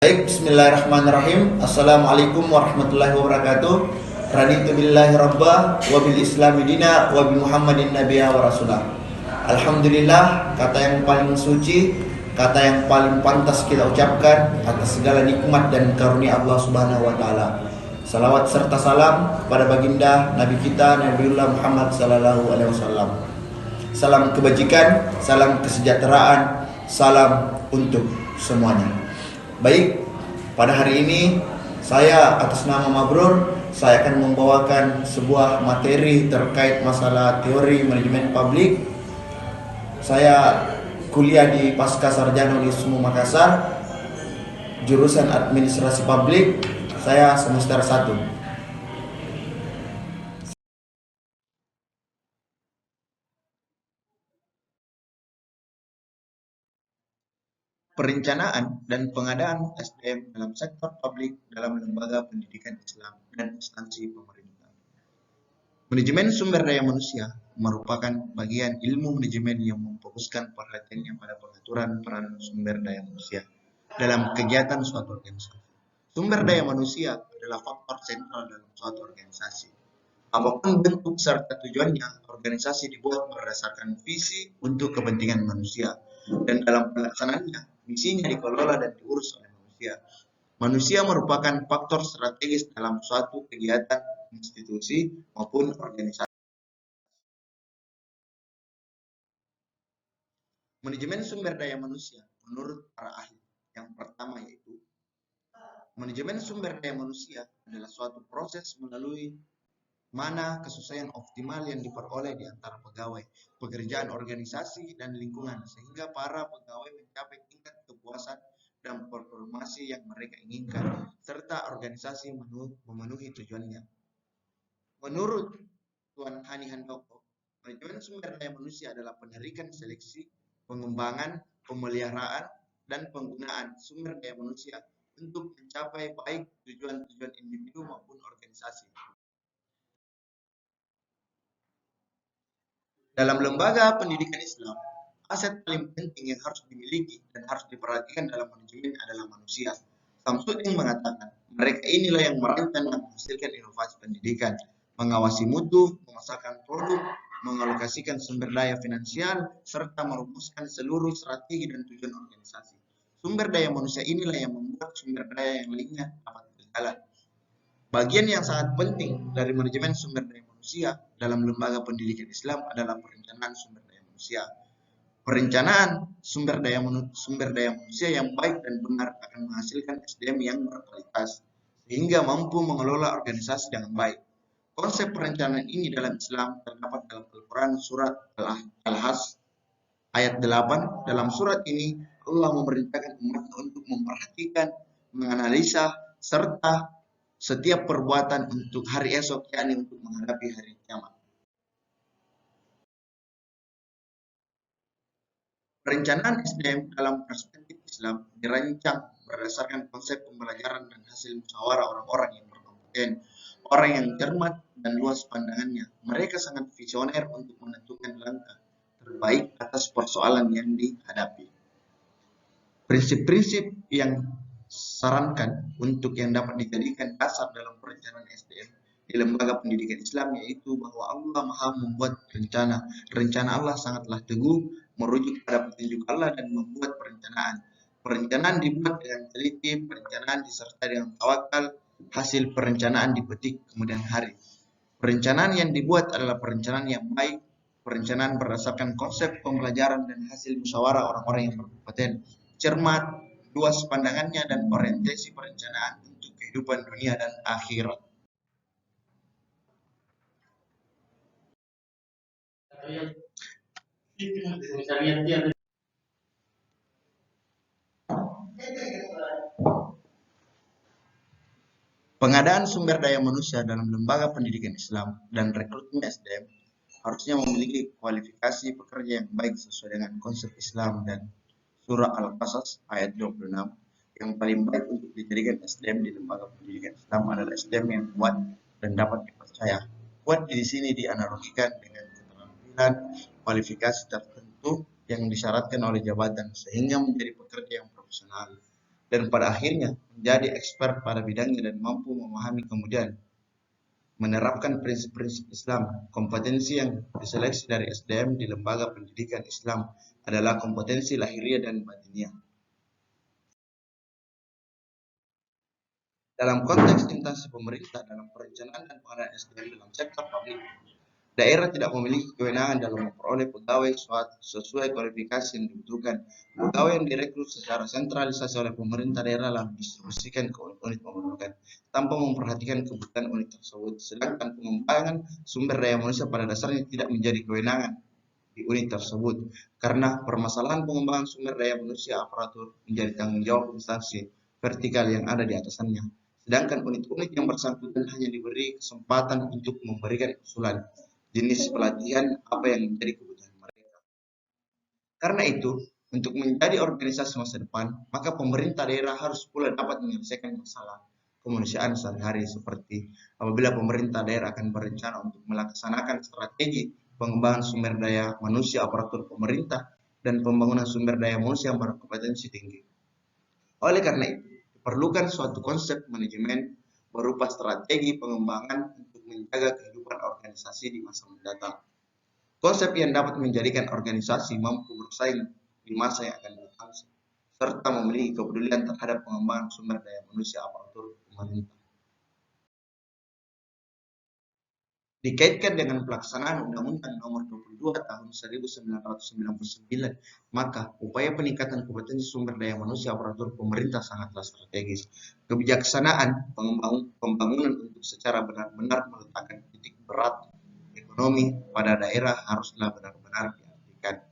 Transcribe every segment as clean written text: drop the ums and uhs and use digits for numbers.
Baik, bismillahirrahmanirrahim. Assalamualaikum warahmatullahi wabarakatuh. Raditu billahi rabba wa bil islami dina wa bi muhammadin nabiyya wa rasulah. Alhamdulillah, kata yang paling suci, kata yang paling pantas kita ucapkan atas segala nikmat dan karunia Allah Subhanahu wa taala. Salawat serta salam kepada baginda Nabi kita Nabiullah Muhammad sallallahu alaihi wasallam. Salam kebajikan, salam kesejahteraan, salam untuk semuanya. Baik, pada hari ini saya atas nama Mabrur, saya akan membawakan sebuah materi terkait masalah teori manajemen publik. Saya kuliah di Pasca Sarjana Unismu Makassar, jurusan administrasi publik, saya semester 1. Perencanaan dan pengadaan SDM dalam sektor publik dalam lembaga pendidikan Islam dan instansi pemerintah. Manajemen sumber daya manusia merupakan bagian ilmu manajemen yang memfokuskan perhatiannya pada pengaturan peran sumber daya manusia dalam kegiatan suatu organisasi. Sumber daya manusia adalah faktor sentral dalam suatu organisasi. Apapun bentuk serta tujuannya, organisasi dibuat berdasarkan visi untuk kepentingan manusia, dan dalam pelaksanaannya, misinya dikelola dan diurus oleh manusia. Manusia merupakan faktor strategis dalam suatu kegiatan institusi maupun organisasi. Manajemen sumber daya manusia menurut para ahli. Yang pertama yaitu, manajemen sumber daya manusia adalah suatu proses melalui mana kesesuaian optimal yang diperoleh di antara pegawai, pekerjaan organisasi, dan lingkungan, sehingga para pegawai mencapai tingkat kepuasan dan performasi yang mereka inginkan, serta organisasi memenuhi tujuannya. Menurut Tuan Hani Handoko, manajemen sumber daya manusia adalah penarikan seleksi, pengembangan, pemeliharaan, dan penggunaan sumber daya manusia untuk mencapai baik tujuan-tujuan individu maupun organisasi. Dalam lembaga pendidikan Islam, aset paling penting yang harus dimiliki dan harus diperhatikan dalam manajemen adalah manusia. Samsudin mengatakan, mereka inilah yang merancang dan menghasilkan inovasi pendidikan, mengawasi mutu, memasarkan produk, mengalokasikan sumber daya finansial, serta merumuskan seluruh strategi dan tujuan organisasi. Sumber daya manusia inilah yang membuat sumber daya yang lainnya dapat berjalan. Bagian yang sangat penting dari manajemen sumber daya manusia dalam lembaga pendidikan Islam adalah perencanaan sumber daya manusia. Perencanaan sumber daya manusia yang baik dan benar akan menghasilkan SDM yang berkualitas, sehingga mampu mengelola organisasi dengan baik. Konsep perencanaan ini dalam Islam terdapat dalam Al-Quran surat Al-Has ayat 8. Dalam surat ini Allah memerintahkan umat untuk memperhatikan, menganalisa, serta setiap perbuatan untuk hari esok, yakni untuk menghadapi hari kiamat. Perencanaan SDM dalam perspektif Islam dirancang berdasarkan konsep pembelajaran dan hasil musyawarah orang-orang yang berkompeten, orang yang cermat dan luas pandangannya. Mereka sangat visioner untuk menentukan langkah terbaik atas persoalan yang dihadapi. Prinsip-prinsip yang sarankan untuk yang dapat dijadikan dasar dalam perencanaan SDM di lembaga pendidikan Islam yaitu bahwa Allah Maha membuat rencana. Rencana Allah sangatlah teguh, merujuk pada petunjuk Allah dan membuat perencanaan. Perencanaan dibuat dengan teliti, perencanaan disertai dengan tawakal, hasil perencanaan dipetik kemudian hari. Perencanaan yang dibuat adalah perencanaan yang baik, perencanaan berdasarkan konsep pembelajaran dan hasil musyawarah orang-orang yang berkompeten, cermat, luas pandangannya, dan orientasi perencanaan untuk kehidupan dunia dan akhirat. Pengadaan sumber daya manusia dalam lembaga pendidikan Islam dan rekrutmen SDM harusnya memiliki kualifikasi pekerja yang baik sesuai dengan konsep Islam dan Surah Al-Qasas ayat 26. Yang paling baik untuk dijadikan SDM di lembaga pendidikan Islam adalah SDM yang kuat dan dapat dipercaya. Kuat di sini dianalogikan dengan keterampilan kualifikasi tertentu yang disyaratkan oleh jabatan sehingga menjadi pekerja yang profesional. dan pada akhirnya menjadi expert pada bidangnya dan mampu memahami kemudian menerapkan prinsip-prinsip Islam. Kompetensi yang diseleksi dari SDM di lembaga pendidikan Islam adalah kompetensi lahiriah dan batiniah. Dalam konteks instansi pemerintah dalam perencanaan dan pengadaan SDM dalam sektor publik, daerah tidak memiliki kewenangan dalam memperoleh pegawai sesuai kualifikasi yang dibutuhkan. Pegawai yang direkrut secara sentralisasi oleh pemerintah daerah lalu didistribusikan ke unit pemerintahan tanpa memperhatikan kebutuhan unit tersebut. Sedangkan pengembangan sumber daya manusia pada dasarnya tidak menjadi kewenangan di unit tersebut, karena permasalahan pengembangan sumber daya manusia aparatur menjadi tanggung jawab instansi vertikal yang ada di atasannya. Sedangkan unit-unit yang bersangkutan hanya diberi kesempatan untuk memberikan usulan jenis pelatihan apa yang menjadi kebutuhan mereka. Karena itu, untuk menjadi organisasi masa depan, maka pemerintah daerah harus pula dapat menyelesaikan masalah kemanusiaan sehari-hari, seperti apabila pemerintah daerah akan berencana untuk melaksanakan strategi pengembangan sumber daya manusia aparatur pemerintah dan pembangunan sumber daya manusia yang berkompetensi tinggi. Oleh karena itu, diperlukan suatu konsep manajemen berupa strategi pengembangan untuk menjaga kehidupan organisasi di masa mendatang. Konsep yang dapat menjadikan organisasi mampu bersaing di masa yang akan datang, serta memiliki kepedulian terhadap pengembangan sumber daya manusia aparatur pemerintah. Dikaitkan dengan pelaksanaan Undang-Undang Nomor 22 Tahun 1999, maka upaya peningkatan kompetensi sumber daya manusia aparatur pemerintah sangatlah strategis. Kebijaksanaan pembangunan untuk secara benar-benar meletakkan titik berat ekonomi pada daerah haruslah benar-benar diartikan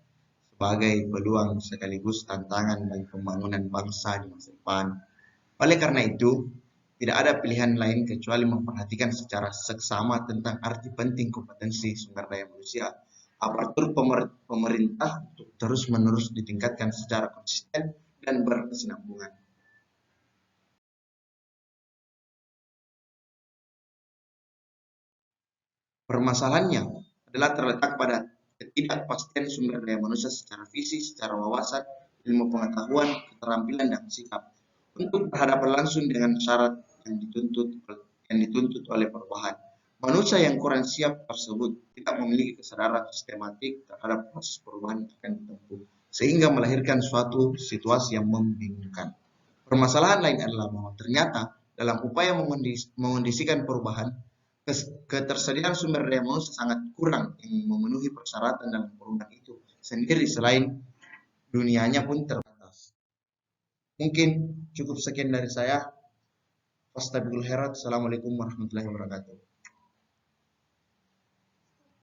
sebagai peluang sekaligus tantangan bagi pembangunan bangsa di masa depan. Oleh karena itu, tidak ada pilihan lain kecuali memperhatikan secara seksama tentang arti penting kompetensi sumber daya manusia aparatur pemerintah untuk terus-menerus ditingkatkan secara konsisten dan berkesinambungan. Permasalahannya adalah terletak pada ketidakpastian sumber daya manusia secara fisik, secara wawasan, ilmu pengetahuan, keterampilan, dan sikap untuk berhadapan langsung dengan syarat yang dituntut oleh perubahan. Manusia yang kurang siap tersebut tidak memiliki kesadaran sistematik terhadap proses perubahan yang akan ditempuh, sehingga melahirkan suatu situasi yang membingungkan. Permasalahan lain adalah bahwa ternyata dalam upaya mengondisikan perubahan, ketersediaan sumber daya manusia sangat kurang yang memenuhi persyaratan dalam perubahan itu sendiri, selain dunianya pun terbatas. Mungkin cukup sekian dari saya. Fastabiqul khairat. Assalamualaikum warahmatullahi wabarakatuh.